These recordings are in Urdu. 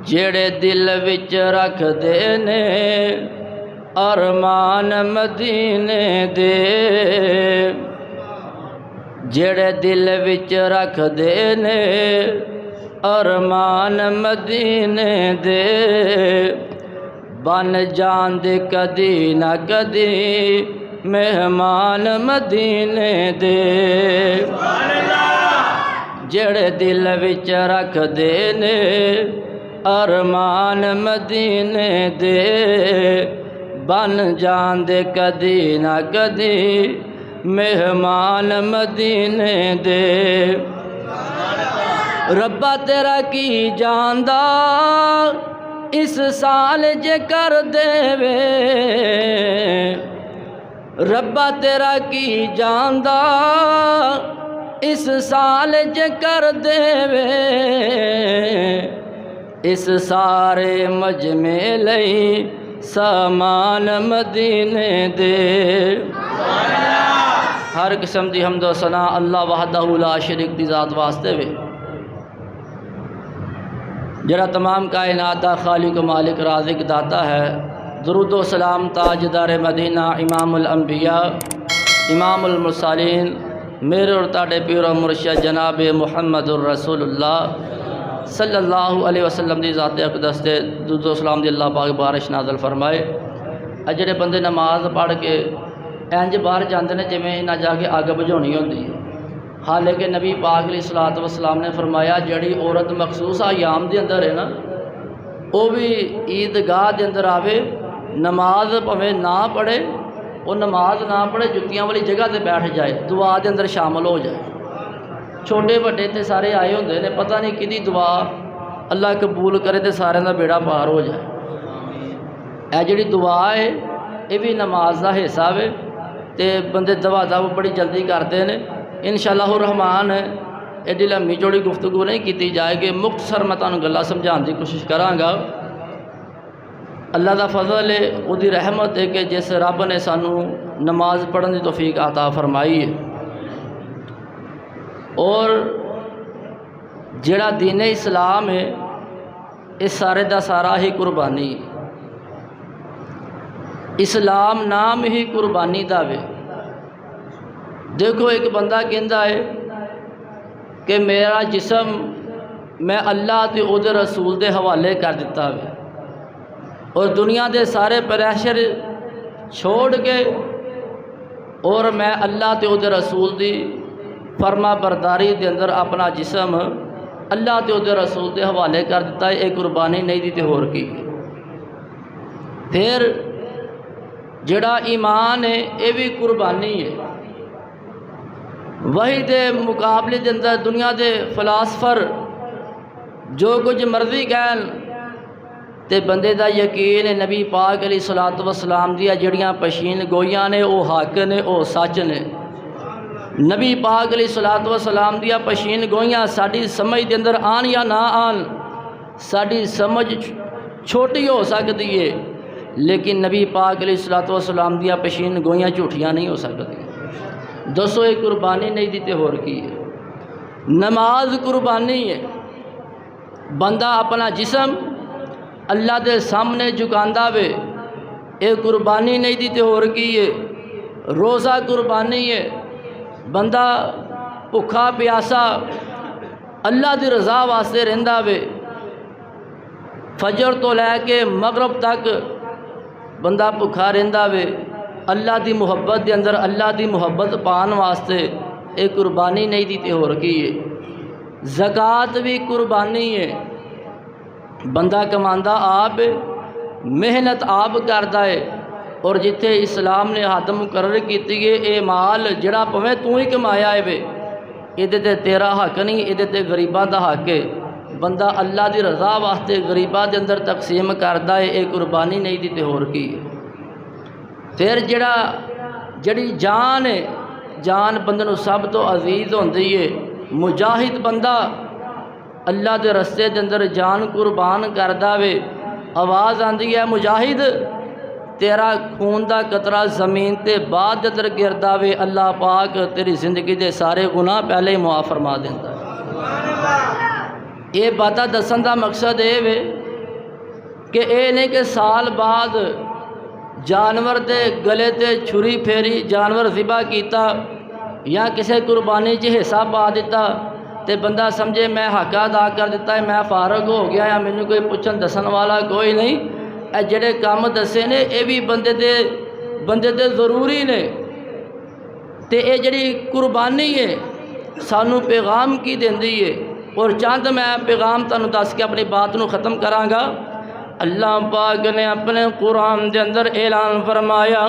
جڑے دل وچ رکھ دے نے ارمان مدینے دے، جڑے دل وچ رکھ دے نے ارمان مدینے دے، بن جاندے کدی نہ کدی مہمان مدینے دے، جڑے دل وچ رکھ دے نے ارمان مدینے دے، بن جاندے کدی نہ کدی مہمان مدینے دے۔ ربا تیرا کی جاندا اس سال جے کر دے وے، ربا تیرا کی جاندا اس سال جے کر دے وے، اس سارے مجمع لئی سامان مدینے دے۔ ہر قسم دی حمد و ثنا اللہ وحدہ لا شریک دی ذات واسطے وے، جڑا تمام کائنات دا خالق و مالک رازق داتا ہے۔ درود و سلام تاجدار مدینہ امام الانبیاء امام المرسلین میرے اور تاڑے پیر و مرشد جناب محمد الرسول اللہ صلی اللہ علیہ وسلم دی ذات اقدس تے درود و سلام دی اللہ پاک بارش نازل فرمائے۔ جڑے بندے نماز پڑھ کے انج باہر جاندے نے جویں انہاں جا کے اگ بجھاونی ہوندی ہے، حالانکہ نبی پاک علیہ الصلوۃ والسلام نے فرمایا جڑی عورت مخصوص ایام دے اندر ہے نا، وہ بھی عیدگاہ دے اندر آوے، نماز پویں نہ پڑھے، وہ نماز نہ پڑھے، جتیاں والی جگہ تے بیٹھ جائے، دعا دے اندر شامل ہو جائے۔ چھوٹے بڑے تے سارے آئے ہوندے نے، پتہ نہیں کدی دعا اللہ قبول کرے تے سارے دا بیڑا پار ہو جائے۔ اے جڑی دعا ہے یہ بھی نماز دا حصہ ہے تے بندے دعا دا بڑی جلدی کرتے ہیں۔ انشاءاللہ الرحمن ایڈی لمبی چوڑی گفتگو نہیں کیتی جائے گی، مختصر میں تانوں گلاں سمجھان دی کوشش کراں گا۔ اللہ دا فضل ہے، وہ دی رحمت ہے کہ جس رب نے سانو نماز پڑھن دی توفیق عطا فرمائی ہے، اور جڑا دین اسلام ہے اس سارے دا سارا ہی قربانی ہے۔ اسلام نام ہی قربانی دا وے۔ دیکھو ایک بندہ کہندا ہے کہ میرا جسم میں اللہ تے او دے رسول دے حوالے کر دیتا وے، اور دنیا دے سارے پریشر چھوڑ کے اور میں اللہ تے او دے رسول دی فرما برداری دے اندر اپنا جسم اللہ تے او دے رسول دے حوالے کر دیتا ہے، ایک قربانی نہیں دی تے ہور کی۔ پھر جڑا ایمان ہے یہ بھی قربانی ہے۔ وہی دے مقابلے دے اندر دنیا دے فلاسفر جو کچھ مرضی کہن تے بندے دا یقین ہے نبی پاک علیہ الصلوۃ والسلام دیا جڑیاں پشین گوئیاں نے وہ حق نے وہ سچ نے۔ نبی پاک علیہ الصلوۃ والسلام دیا پشین گوئیاں ساڈی سمجھ دے اندر آن یا نہ آن، ساڈی سمجھ چھوٹی ہو سکتی ہے، لیکن نبی پاک علیہ الصلوۃ والسلام دیا پشین گوئیاں جھوٹیاں نہیں ہو سکتی۔ دسو ایک قربانی نہیں دیتے ہور کی ہے؟ نماز قربانی ہے۔ بندہ اپنا جسم اللہ دے سامنے جھکاندا وے، ایک قربانی نہیں دیتے ہور کی ہے۔ روزہ قربانی ہے۔ بندہ بھکھا پیاسا اللہ دی رضا واسطے رہندا وے، فجر تو لے کے مغرب تک بندہ بھکھا رہندا وے، اللہ دی محبت دے اندر اللہ دی محبت پان واسطے ایک قربانی نہیں دیتے ہور کی ہے۔ زکوٰۃ بھی قربانی ہے۔ بندہ کماندا آپ محنت آپ کردا ہے، اور جتھے اسلام نے حد مقرر کیتی ہے اے مال جڑا پویں تو ہی کمایا ہے وے، ایدے تے تیرا حق نہیں، ایدے تے غریباں دا حق ہے۔ بندہ اللہ دی رضا واسطے غریباں دے اندر تقسیم کردا ہے، اے قربانی نہیں دیتے ہور کی ہے۔ پھر جڑی جان ہے، جان بندے نو سب تو عزیز ہوندی ہے۔ مجاہد بندہ اللہ دے رستے دے اندر جان قربان کردا وے، آواز آندی ہے مجاہد تیرا خون دا قطرہ زمین تے بعد دے اندر گردا وے، اللہ پاک تیری زندگی دے سارے گناہ پہلے ہی معاف فرما دیندا ہے۔ یہ باتاں دسن دا مقصد یہ وے کہ اے نہیں کہ سال بعد جانور دے گلے تے چھری پھیری جانور ذبح کیتا یا کسے قربانی چ حصہ پا دیتا تے بندہ سمجھے میں حق ادا کر دیتا ہے، میں فارغ ہو گیا یا مینوں کوئی پوچھن دسن والا کوئی نہیں۔ اے جڑے کام دسے نے اے بھی بندے دے ضروری نے۔ تے اے جڑی قربانی ہے سانو پیغام کی دیندی ہے، اور چند میں پیغام تانوں دس کے اپنی بات نو ختم کراں گا۔ اللہ پاک نے اپنے قرآن دے اندر اعلان فرمایا،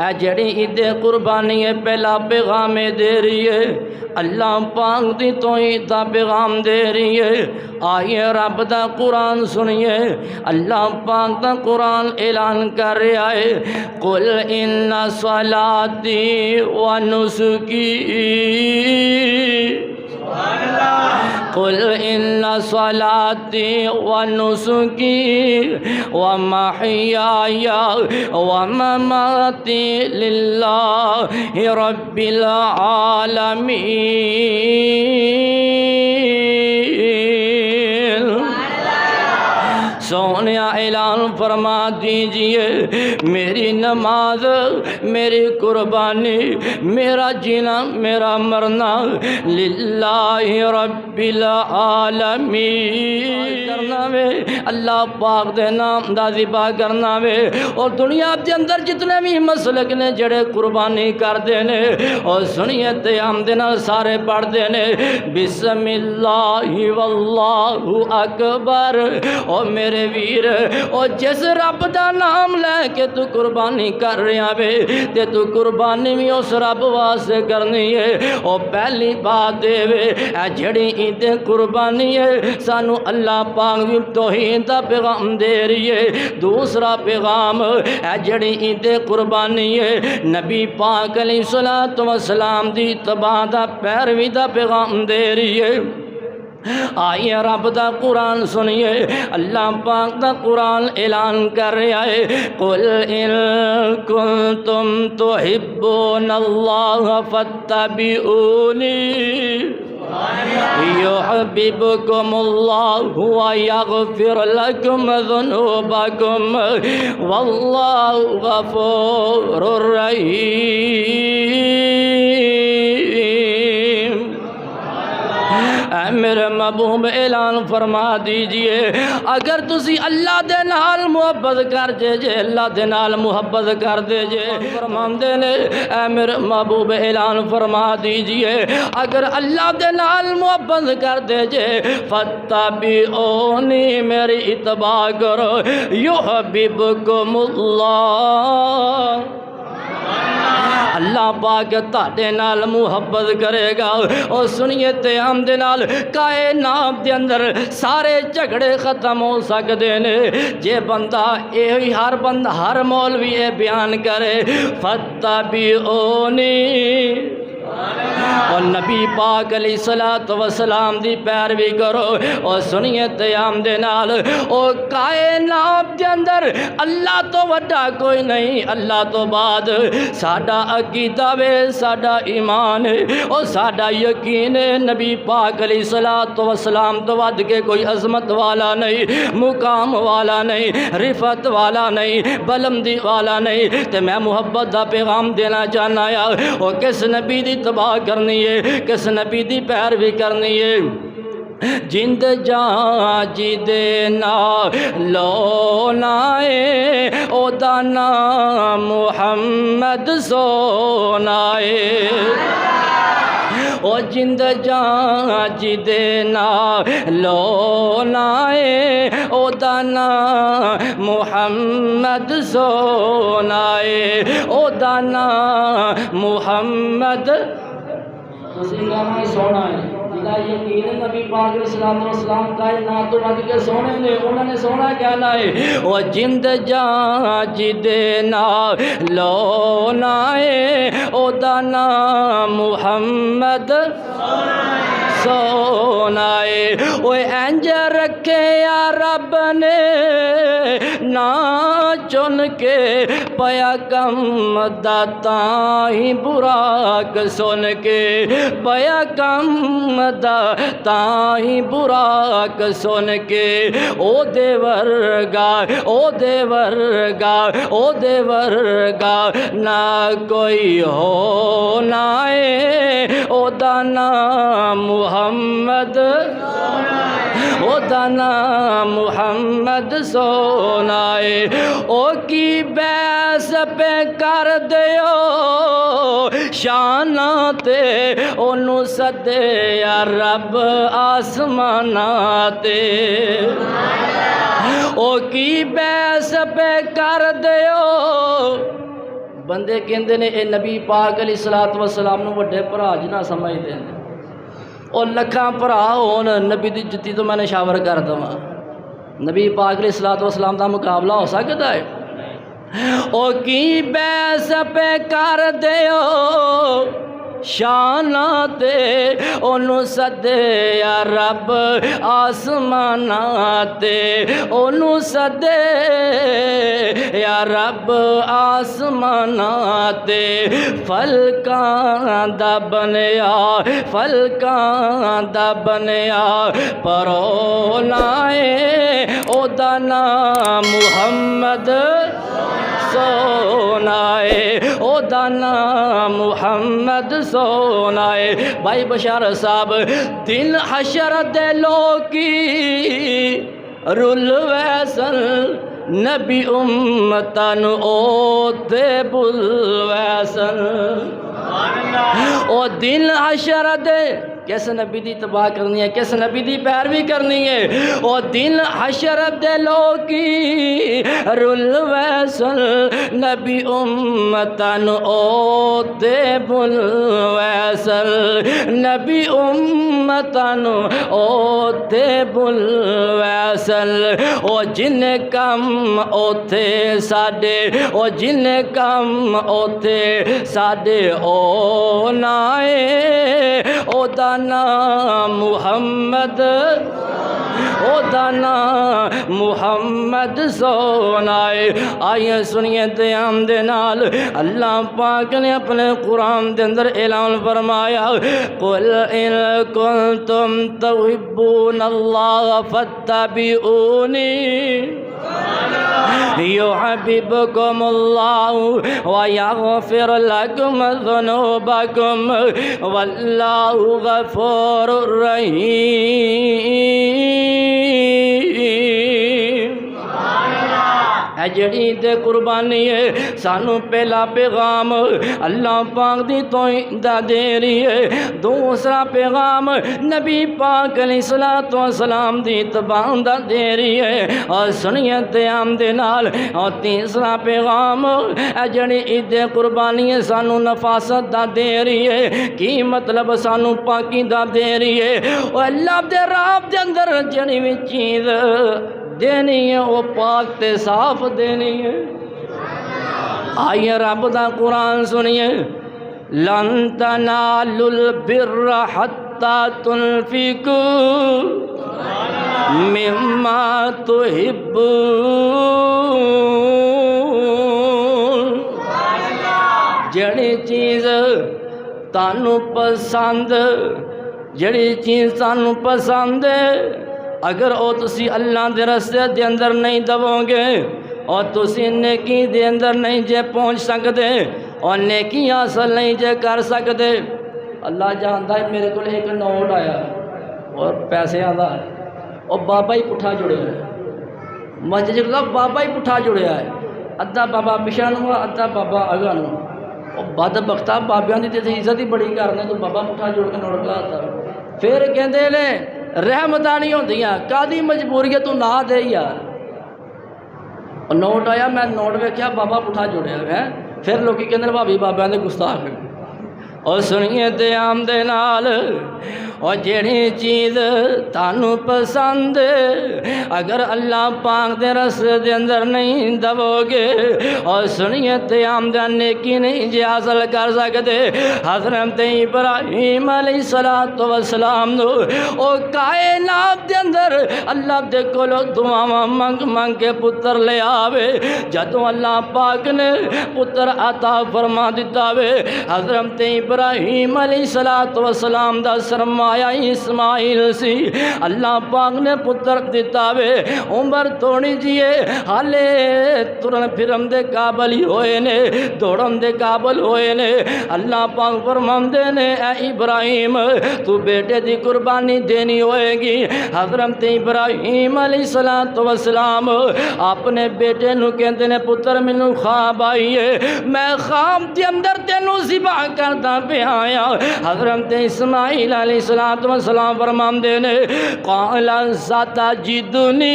اے جڑی عید قربانی ہے پہلا پیغام دے رہی ہے، اللہ پاک دی توحید دا پیغام دے رہی ہے۔ آئیے رب دا قرآن سنیے، اللہ پاک دا قرآن اعلان کر رہا ہے، قل ان صلاتی و نسکی قل ان صلاتی و نسکی و محیای و مماتی للہ رب العالمین۔ سونیا اعلان فرما دیجئے، میری نماز، میری قربانی، میرا جینا، میرا مرنا للہ رب العالمین کرنا وے، اللہ پاک دے نام دا ذبح کرنا وے۔ اور دنیا دے اندر جتنے بھی مسلک نے جڑے قربانی کر دینے، اور سنیے تے ہم دے نال سارے پڑھ دینے، بسم اللہ واللہ اکبر۔ اور میرے ویر، اور جس رب دا نام لے کے تو قربانی کر رہا وے تے تو قربانی بھی اس رب واسطے کرنی ہے۔ اور پہلی بات دے وے اے جڑی عید قربانی ہے سانو اللہ پاک بھی توحید دا پیغام دے رہی ہے۔ دوسرا پیغام اے جڑی عید قربانی ہے نبی پاک علیہ الصلوۃ والسلام دی اتباع دا پیروی دا پیغام دے رہی ہے۔ آئیے رب دا قرآن سنیے، اللہ پاک دا قرآن اعلان کر رہا ہے، قل ان کنتم تحبون اللہ فاتبعونی یحببکم اللہ ویغفر لکم ذنوبکم واللہ غفور رحیم۔ اے میرے محبوب اعلان فرما دیجئے، اگر تسی اللہ دے نال محبت کر جے اللہ دے نال محبت کر دے جے فرماندے نے، اے میرے محبوب اعلان فرما دیجئے اگر اللہ دے نال محبت کر دے جے فاتبعونی میری اتباع کرو یحببکم اللہ، اللہ پاک تاڑے نال محبت کرے گا۔ اور سنیے تے ہم دے نال کائنات دے اندر سارے جھگڑے ختم ہو سکدے نے جے بندہ ہر مولوی یہ بیان کرے فاتبعونی، اور نبی پاک علیہ الصلوۃ والسلام دی پیروی کرو۔ اور سنیے تیام دے نال او کائنات دے اندر اللہ تو وڈا کوئی نہیں، اللہ تو بعد ساڈا عقیدہ وے، ساڈا ایمان ہے اور ساڈا یقین ہے نبی پاک علیہ الصلوۃ والسلام تو ود کے کوئی عظمت والا نہیں، مقام والا نہیں، رفعت والا نہیں، بلندی والا نہیں۔ تے میں محبت دا پیغام دینا چاہنا یا او کس نبی دی تباہ کرنی ہے، کس نبی دی پیروی کرنی ہے؟ جند جان جی دینا لونائے او دانا محمد سونائے، او جند جان جی دینا لونائے او دانا محمد سونائے، او دانا محمد سونا ہے جدا یقین نبی پاک علیہ الصلوۃ والسلام کائنات تو ود کے سونے نے، انہوں نے سونا کہنا ہے وہ جند جان جی دینا لونائے او دانا محمد سونا ہے اوے انج رکھے یا رب نے نا چن کے پیا کم داتا ہی براک سن کے پیا کم داتا ہی براک سن کے او دے ورگا او دے ورگا او دے ورگا نہ کوئی ہو نہ او دا نام محمد او دا نام محمد سونا ہے او کی بیس پہ کر دیو شانہ تے انہوں سدے یا رب آسمانہ تے او کی بیس پہ کر دیو بندے کہندے نے اے نبی پاک علیہ الصلوۃ والسلام نو وڈے بھرا جنا سمجھدے نے او لکھاں بھرا ہون نبی دی جتی تو میں نشاور کر دواں نبی پاک علیہ الصلوۃ والسلام دا مقابلہ ہو سکدا ہے او کی بیس پہ کر دیو شانہ تے انہوں سدے یا رب آسمانہ تے انہوں سدے یا رب آسمانہ تے فلکاں دا بنیا فلکاں دا بنیا پرونائے او دا نام محمد سونا ہے او دا نام محمد سونا ہے بھائی بشار صاحب دن حشر دے لوکی رل ویسن نبی امتن او دے بل ویسن او دن حشر دے کس نبی دی تباہ کرنی ہے کس نبی دی پیروی کرنی ہے او دن حشر دے لوکی رل ویسل نبی امتن او دے بل ویسل نبی امتن او دے بل ویسل او جن کم اوتھے ساڈے او جن کم اوتھے ساڈے او نائے او دا نام محمد او دا نام محمد سونا ہے آئیے سنیے دیام دے نال اللہ پاک نے اپنے قرآن دے اندر اعلان فرمایا قل ان کنتم تحبون اللہ فاتبعونی يحببكم الله ويغفر لكم ذنوبكم والله غفور رحيم اے جڑی تے قربانی ہے سانو پہلا پیغام اللہ پاک دی توحید دا دے رہی ہے دوسرا پیغام نبی پاک علیہ الصلوۃ والسلام دی اتباع دا دے رہی ہے اور سنیے دیام دے نال اور تیسرا پیغام اے جڑی عید قربانی ہے سانو نفاست دا دے رہی ہے کی مطلب سانو پاکی دا دے رہی ہے اور اللہ دے راہ دے اندر جڑی وی چیز دینی ہے وہ پاک تے صاف دینی ہے آئیے رب دا قرآن سنیے لن تنالوا البر حتى تنفقوا مما تحبون جڑی چیز تانو پسند جڑی چیز تانو پسند ہے اگر او تسی اللہ دے رستے دے اندر نہیں دو گے اور تسی نیکی دے اندر نہیں جے پہنچ سکتے اور نیکی حاصل نہیں جے کر سکتے اللہ جانتا ہے میرے کو ایک نوٹ آیا اور پیسے آتا ہے اور بابا ہی پٹھا جڑے ہے مسجد کا بابا ہی پٹھا جڑے ہے ادھا بابا پچھا نو ادھا بابا اگا نو اور بد بختہ بابیاں دی تے عزت ہی بڑی کرنے تو بابا پٹھا جوڑ کے نوٹ کلاتا پھر کہندے نے رحمتاں نہیں ہوندیاں کادی مجبوری ہے تو نہ دے یار اور نوٹ آیا میں نوٹ ویکھیا بابا پٹھا جوڑیا ہے پھر لوکی کہندے بھابی بابیاں دے گستاخ اور سنیے تے آم دے نال اور جیڑی چیز تانوں پسند اگر اللہ پاک دے رستے دے اندر نہیں دو گے اور سنیے تے آم دے نیکی نہیں جے حاصل کر سکتے حضرت ابراہیم علیہ السلام نو او کائنات دے اندر اللہ دے کولو دعاواں منگ منگ کے پتر لے آوے جدوں اللہ پاک نے پتر عطا فرما دیتا وے حضرت ابراہیم علیہ السلام دا سرمایہ اسماعیل سی اللہ پاک نے پتر دیتا وے عمر تھوڑی جیے حالے ترن پھرن دے قابل ہی ہوئے نے دوڑن دے قابل ہوئے نے اللہ پاک فرماندے نے اے ابراہیم تو بیٹے دی قربانی دینی ہوئے گی حضرت ابراہیم علیہ السلام اپنے بیٹے نو کہندے نے پتر مینوں خواب آئی ہے میں خواب دے اندر تینوں ذبح کردا پیا آیا حضرت اسماعیل علیہ السلام فرماندے نے قال ستجدنی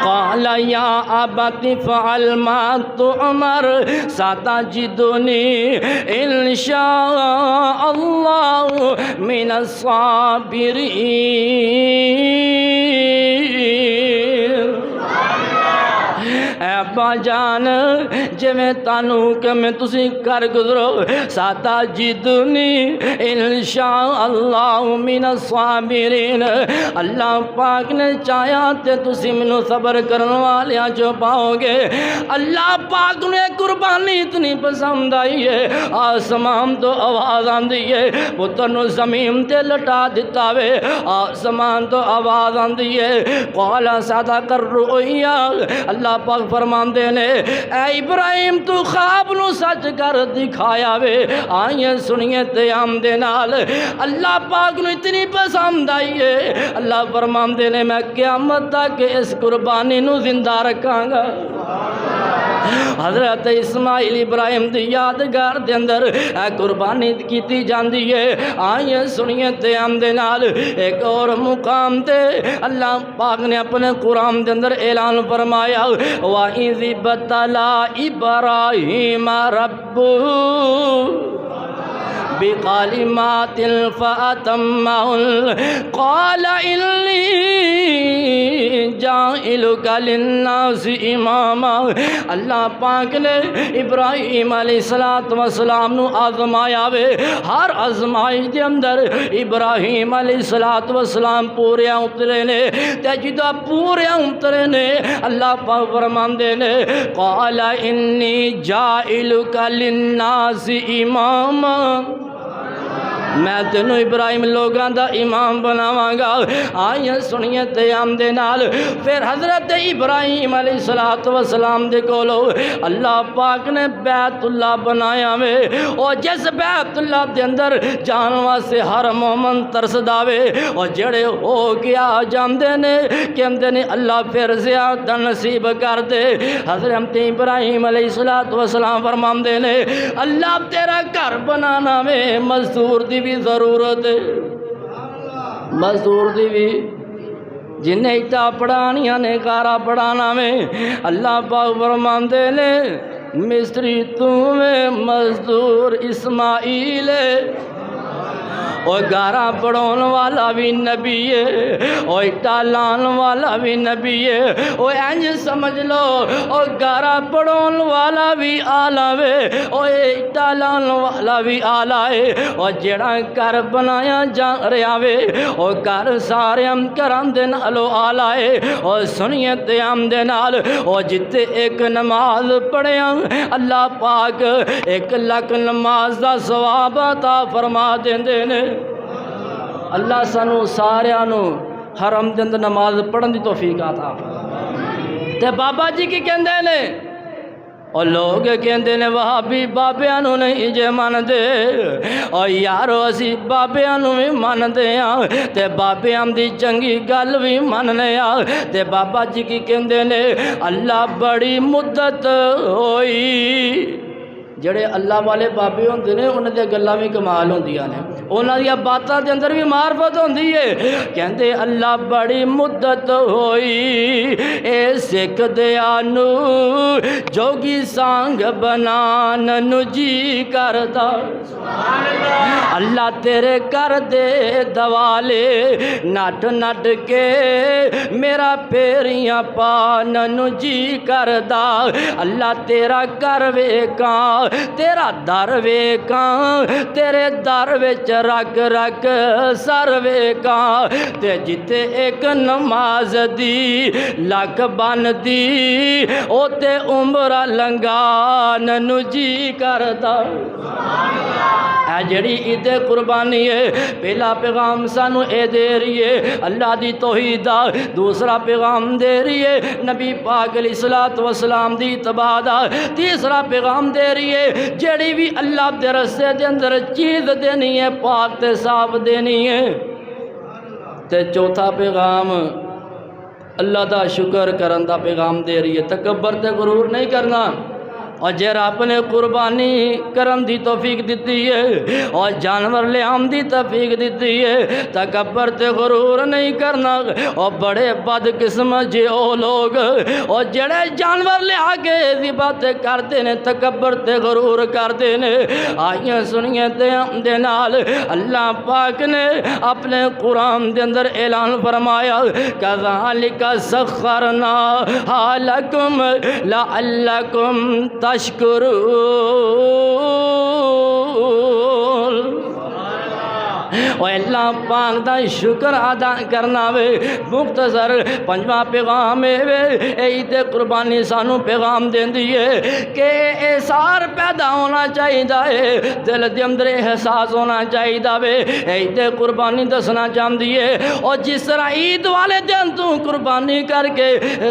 قال یا ابت فعل ما تؤمر ستجدنی ان شاء اللہ من الصابرین اے ابا جان جے میں تانوں حکم میں تسی کر گزرو ستجدنی انشاءاللہ من الصابرین اللہ پاک نے چاہیا تے تسی منو صبر کرن والیاں جو پاؤ گے اللہ پاک نے قربانی اتنی پسند آئی ہے آسمان تو آواز آندی ہے پتر نو زمین تے لٹا دیتا وے آسمان تو آواز آندی ہے قال صدق الرؤیا اللہ پاک فرماندے نے اے ابراہیم تو خواب نو سچ کر دکھایا وے آئیں سنیے تے آم دے نال اللہ پاک نو اتنی پسند آئی ہے اللہ فرماندے نے میں قیامت تک اس قربانی نو زندہ رکھاں گا حضرت اسماعیل ابراہیم دی یادگار دے اندر قربانی کیتی جاندی ہے آئیں سنیے تے آم دے نال ایک اور مقام تے اللہ پاک نے اپنے قرآن دے اندر اعلان فرمایا وَإِذِ ابْتَلَىٰ إِبْرَاهِيمَ رَبُّهُ بِقَلِمَاتٍ فَأَتَمَّهُنَّ قَالَ إِنِّي جَاعِلُكَ لِلنَّاسِ إِمَامًا اللہ پاک نے ابراہیم علیہ السلام نو آزمایا وے ہر آزمائش دے اندر ابراہیم علیہ السلام پورے اترے نے تے جدو پورے اترے نے اللہ پاک فرماندے نے قَالَ إِنِّي جَاعِلُكَ لِلنَّاسِ إِمَامًا میں تینوں ابراہیم لوگاں دا امام بناواں گا آئیں سنیے تے آم دے نال پھر حضرت ابراہیم علیہ السلام دے کولو اللہ پاک نے بیت اللہ بنایا وے اور جس بیت اللہ دے اندر جان واسطے ہر مومن ترسدا وے اور جڑے ہو گیا جاندے نے کہندے نے اللہ پھر زیادہ نصیب کر دے حضرت ابراہیم علیہ السلام فرماندے نے اللہ تیرا گھر بنانا وے مزدور دی بھی ضرورت ہے مزدور دی بھی جنہیں اٹا پڑھانیاں نے کارا پڑھانا میں اللہ پاک فرماندے نے مستری تمہیں مزدور اسماعیل اور گارا پڑھون والا بھی نبی ہے اور اٹا لان والا بھی نبی ہے اور انج سمجھ لو اور گارا پڑھون والا بھی آلہ وے اور اٹا لان والا بھی آلہ ہے اور جڑا کر بنایا جا رہا وے اور کر سارے ہم کرم دے نالو آلہ ہے اور سنیت ہم دے نال اور جتے ایک نماز پڑھیا اللہ پاک 1,00,000 نماز دا ثواب عطا فرما دیندے نے اللہ سانو ساریانو حرم دے اندر نماز پڑھن دی توفیق عطا تے بابا جی کی کہندے نے اور لوگ کہندے نے وہابی بابیاں نو نہیں جے من دے اور یارو اسی بابیاں نو بھی من دے تے بابیاں دی چنگی گل بھی مننے تے بابا جی کی کہندے نے اللہ بڑی مدت ہوئی جڑے اللہ والے بابے ہوندے نے انہاں دی گلاں وی کمال ہوندیاں نے انہاں دی باتاں دے اندر بھی معرفت ہوندی ہے کہندے اللہ بڑی مدت ہوئی اے سکھ دیا نو جوگی سانگ بنان نو جی کردا اللہ تیرے کر دے دوالے نٹ نٹ کے میرا پیریاں پان نو جی کردا اللہ تیرا کر ویکاں تیرا در ویکاں تیرے در وچ رکھ رکھ سر ویکاں تے جتے ایک نماز دی لکھ بن دی او تے عمرہ لنگان نو جی کردا اے جڑی عید قربانی ہے پہلا پیغام سانو اے دے رہی ہے اللہ دی توحید دا دوسرا پیغام دے رہی ہے نبی پاک علیہ الصلوۃ والسلام دی اتباع دا تیسرا پیغام دے رہی ہے جڑی بھی اللہ دے رستے دے اندر چیز دینی ہے پاک تے صاف دینی ہے تے چوتھا پیغام اللہ دا شکر کرن دا پیغام دے رہی ہے تکبر تے غرور نہیں کرنا اور جے رب نے قربانی کرن دی توفیق دیتی ہے اور جانور لے آم دی توفیق دیتی ہے تکبر تے غرور نہیں کرنا اور بڑے بد قسمت جے او لوگ اور جڑے جانور لے آگے ذبح تے کرتے نے تکبر تے غرور کرتے نے آئیے سنیے تے ہم دے نال اللہ پاک نے اپنے قرآن دے اندر اعلان فرمایا کذالک سخرنا لکم لعلکم تشکرون اور اللہ پاک دا شکر ادا کرنا وے مختصر پنجواں پیغام عید قربانی سانو پیغام دیندی ہے کہ احسار پیدا ہونا چاہیے دل دے اندر احساس ہونا چاہیے وے عید قربانی دسنا چاہتی ہے اور جس طرح عید والے دن تو قربانی کر کے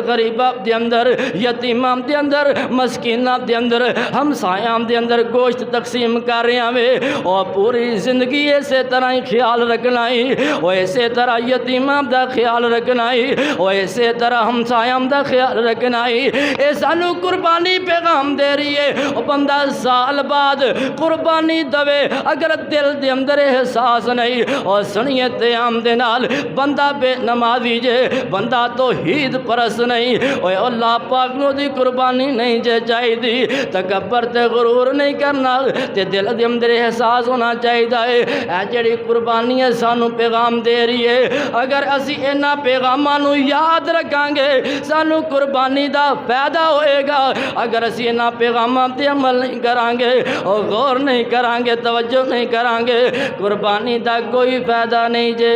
غریباں دے اندر یتیماں دے اندر مسکیناں دے اندر ہمسایاں دے اندر گوشت تقسیم کر رہے ہیں اور پوری زندگی اسی طرح خیال رکھنا ہی وہ اسی طرح یتیماں دا خیال رکھنا ہی وہ اسی طرح ہمسایاں دا خیال رکھنا ہی اے سانو قربانی پیغام دے رہی ہے وہ بندہ سال بعد قربانی دوے اگر دل دے اندر احساس نہیں اور سنیت عام دے نال بندہ بے نمازی جے بندہ توحید پرست نہیں وہ اللہ پاک نو دی قربانی نہیں جے چاہی دی تکبر تے غرور نہیں کرنا تے دل دے اندر احساس ہونا چاہیے اے جڑی قربانی ہے سانو پیغام دے رہی ہے اگر اسی اینا پیغاماں نو یاد رکھاں گے سانو قربانی دا فائدہ ہوئے گا اگر اسی اینا پیغاماں تے عمل نہیں کران گے اور غور نہیں کران گے توجہ نہیں کران گے قربانی دا کوئی فائدہ نہیں جے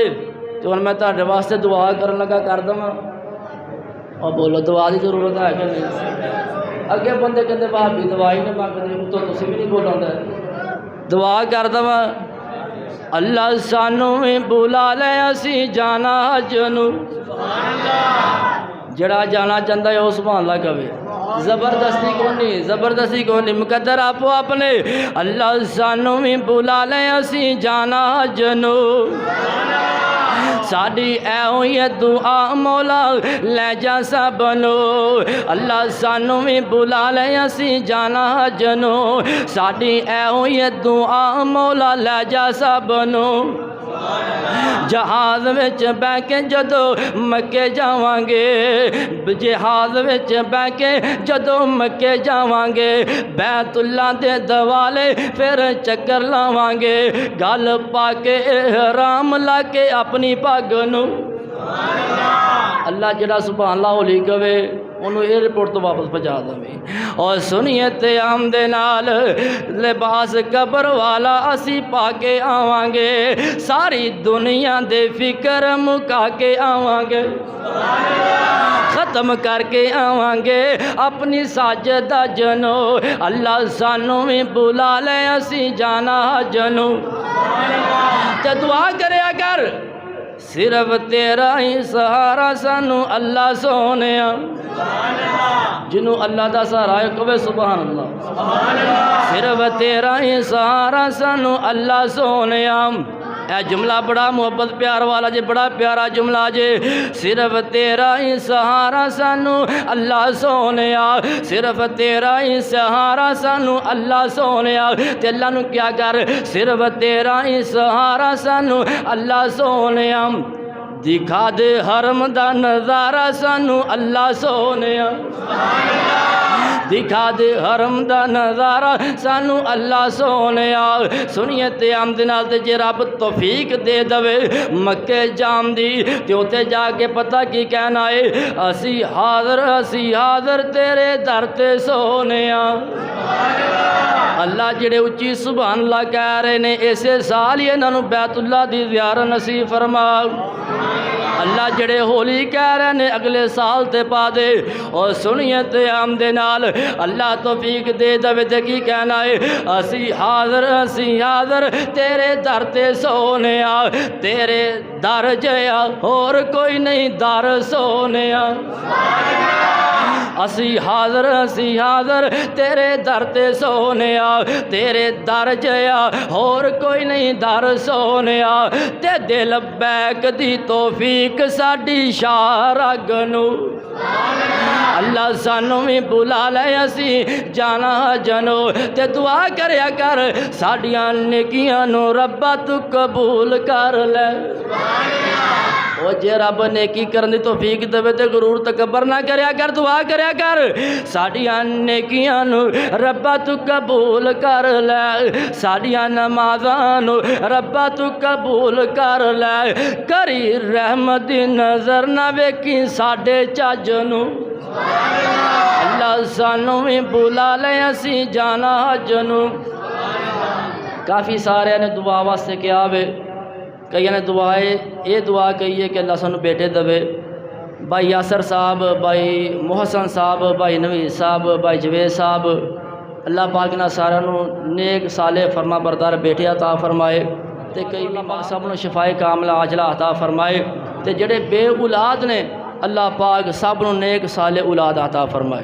تو میں تہاڈے واسطے دعا کرن لگا کر دواں اور بولو دعا دی ضرورت ہے کہ نہیں اگے بندے کہندے بھابی دعا ہی نہیں منگدے تو تسی بھی نہیں بولاندا دعا کر دواں اللہ سانو میں بلا لے اسی جانا جنو جڑا جانا چاہتا ہے وہ سبحان اللہ کہے زبردستی کو نہیں مقدر آپ اپنے اللہ سانو میں بلا لے اسی جانا جنو ساڑی اے ہوئی دعا مولا لے جا سبنو اللہ سانو میں بلا لے اسی جانا جنو ساڑی اے ہوئی دعا مولا لے جا سبنو جہاز وچ بہ کے جدو مکے جاواں گے جہاز وچ بہ کے جدو مکے جاواں گے بیت اللہ دے دوالے پھر چکر لاواں گے گل پا کے احرام لا کے اپنی پگ نو اللہ جڑا سبحان اللہ علی کہے انہوں ایئرپورٹ تو واپس پہنچا دیں اور سنیے تے ہم دے نال لباس قبر والا اسی پا کے آواں گے ساری دنیا دے فکر مکا کے آواں گے ختم کر کے آواں گے اپنی ساجدہ جنو اللہ سانو میں بلا لے اسی جانا جنو تے دعا کرے اگر صرف تیرا ہی سہارا سانو اللہ سونے جنوں اللہ دا سہارا ہے کہے سبحان اللہ صرف تیرا ہی سہارا سانو اللہ سونے اے جملہ بڑا محبت پیار والا جے، بڑا پیارا جملہ جے۔ صرف تیرا ہی سہارا سانو اللہ سونیا، صرف تیرا ہی سہارا سانو اللہ سونیا۔ تے اللہ نو کیا کر، صرف تیرا ہی سہارا سانو اللہ سونیا۔ دکھا دے حرم دا نظارہ سانو اللہ سونیا، دکھا دے حرم دا نظارہ سانو اللہ سونیا۔ سنیے تے آمد نال تے جے رب توفیق دے دوے مکے جام دی تے اوتے جا کے پتہ کی کہنا ہے، اسی حاضر تیرے در تے سونیا۔ اللہ جڑے اچھی سبحان اللہ کہہ رہے نے، اسے سال ہی انہاں نوں بیت اللہ دی زیارت نصیب فرما۔ اللہ جڑے ہولی کہہ رہے نے اگلے سال تے پا دے۔ اور سنیے تے آمد نال اللہ توفیق دے دوے تے کی کہنا ہے، اسی حاضر تیرے در تے سونیا، تیرے در جیا اور کوئی نہیں در سونیا۔ اسی حاضر تیرے در تے سونیا، تیرے در جیا اور کوئی نہیں در سونیا۔ تے دل بیک دی توفیق ساڈی شاہ رگ نو، اللہ سانو بھی بلا لے اسی جانا جنو۔ تے دعا کریا کر ساڈیاں نیکیاں نو ربا تو قبول کر لے۔ او جے رب نیکی کرن دی توفیق دے تے غرور تکبر نہ کریا کر، دعا کریا کر ساڈیاں نیکیاں نو ربا تو قبول کر لے، ساڈیاں نمازاں نو ربا تو قبول کر لے۔ کری رحمت دی نظر نہ ویکھی ساڈے چج نو، اللہ سانو بھی بلا لے اسی جانا حج نو۔ کافی سارے نے دعا واسطے کیا وے، کئی نے دعائے یہ دعا کہی ہے کہ اللہ سانو بیٹے دے۔ بھائی یاسر صاحب، بھائی محسن صاحب، بھائی نوید صاحب، بھائی جوید صاحب، اللہ پاک نے سارا نو نیک صالح فرما بردار بیٹے عطا فرمائے۔ تے کئی اللہ پاک سب نو شفائے کاملہ عاجلہ عطا فرمائے۔ تے جڑے بے اولاد نے اللہ پاک سب نو نیک صالح اولاد عطا فرمائے۔